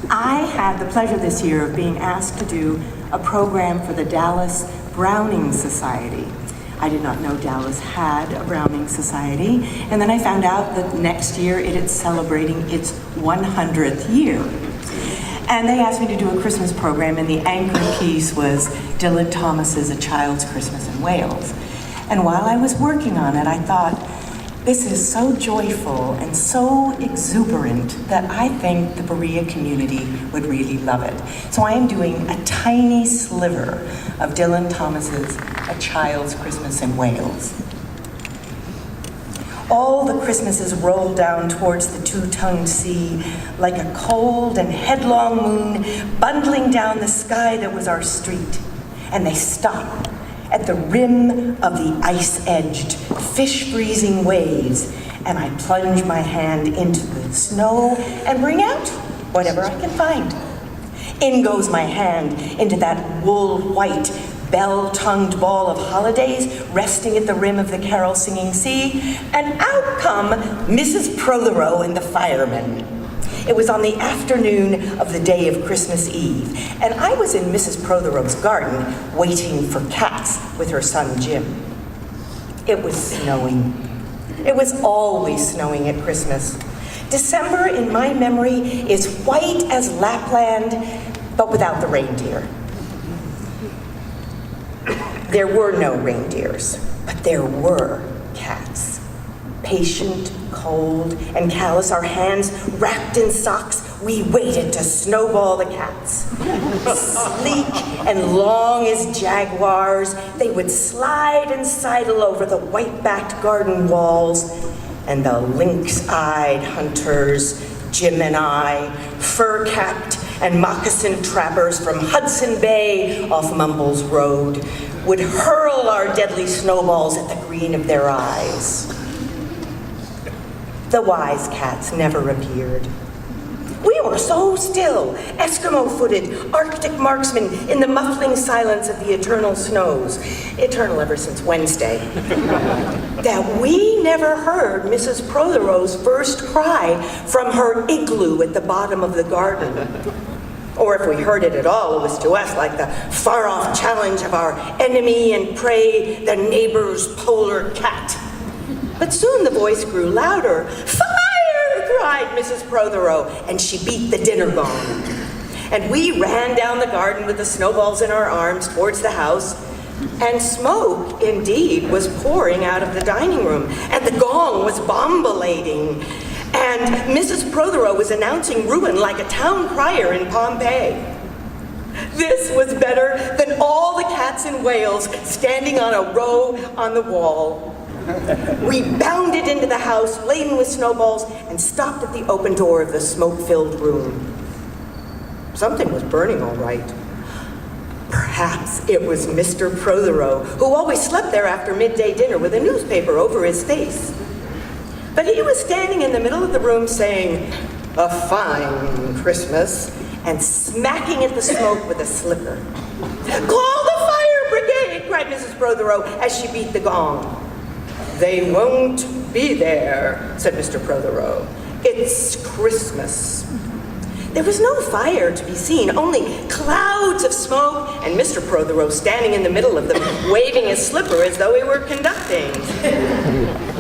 I had the pleasure this year of being asked to do a program for the Dallas Browning Society. I did not know Dallas had a Browning Society, and then I found out that next year it is celebrating its 100th year. And they asked me to do a Christmas program, and the anchor piece was Dylan Thomas's A Child's Christmas in Wales. And while I was working on it, I thought, this is so joyful and so exuberant that I think the Berea community would really love it. So I am doing a tiny sliver of Dylan Thomas's A Child's Christmas in Wales. All the Christmases rolled down towards the two-tongued sea like a cold and headlong moon bundling down the sky that was our street. And they stopped at the rim of the ice-edged, fish-freezing waves, and I plunge my hand into the snow and bring out whatever I can find. In goes my hand into that wool-white, bell-tongued ball of holidays resting at the rim of the carol-singing sea, and out come Mrs. Prothero and the firemen. It was on the afternoon of the day of Christmas Eve, and I was in Mrs. Prothero's garden waiting for cats with her son Jim. It was snowing. It was always snowing at Christmas. December, in my memory, is white as Lapland, but without the reindeer. There were no reindeers, but there were cats. Patient, cold, and callous, our hands wrapped in socks, we waited to snowball the cats. Sleek and long as jaguars, they would slide and sidle over the white-backed garden walls, and the lynx-eyed hunters, Jim and I, fur-capped and moccasined trappers from Hudson Bay off Mumbles Road, would hurl our deadly snowballs at the green of their eyes. The wise cats never appeared. We were so still, Eskimo-footed, Arctic marksmen in the muffling silence of the eternal snows, eternal ever since Wednesday, that we never heard Mrs. Prothero's first cry from her igloo at the bottom of the garden. Or if we heard it at all, it was to us like the far-off challenge of our enemy and prey, the neighbor's polar cat. But soon the voice grew louder. "Fire!" cried Mrs. Prothero, and she beat the dinner gong. And we ran down the garden with the snowballs in our arms towards the house, and smoke, indeed, was pouring out of the dining room, and the gong was bombilating, and Mrs. Prothero was announcing ruin like a town crier in Pompeii. This was better than all the cats in Wales standing on a row on the wall. We bounded into the house, laden with snowballs, and stopped at the open door of the smoke-filled room. Something was burning all right. Perhaps it was Mr. Prothero, who always slept there after midday dinner with a newspaper over his face. But he was standing in the middle of the room saying, "A fine Christmas," and smacking at the smoke with a slipper. "Call the fire brigade!" cried Mrs. Prothero as she beat the gong. "They won't be there," said Mr. Prothero. "It's Christmas." There was no fire to be seen, only clouds of smoke, and Mr. Prothero standing in the middle of them, waving his slipper as though he were conducting.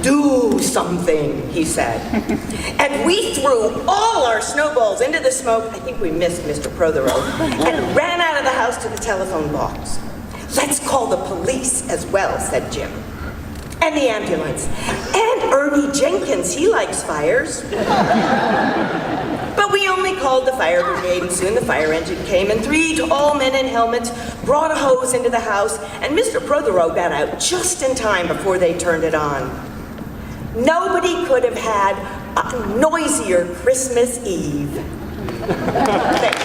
"Do something," he said. And we threw all our snowballs into the smoke, I think we missed Mr. Prothero, and ran out of the house to the telephone box. "Let's call the police as well," said Jim. "And the ambulance. And Ernie Jenkins, he likes fires." But we only called the fire brigade, and soon the fire engine came, and 3 tall men in helmets brought a hose into the house, and Mr. Prothero got out just in time before they turned it on. Nobody could have had a noisier Christmas Eve. Thank you.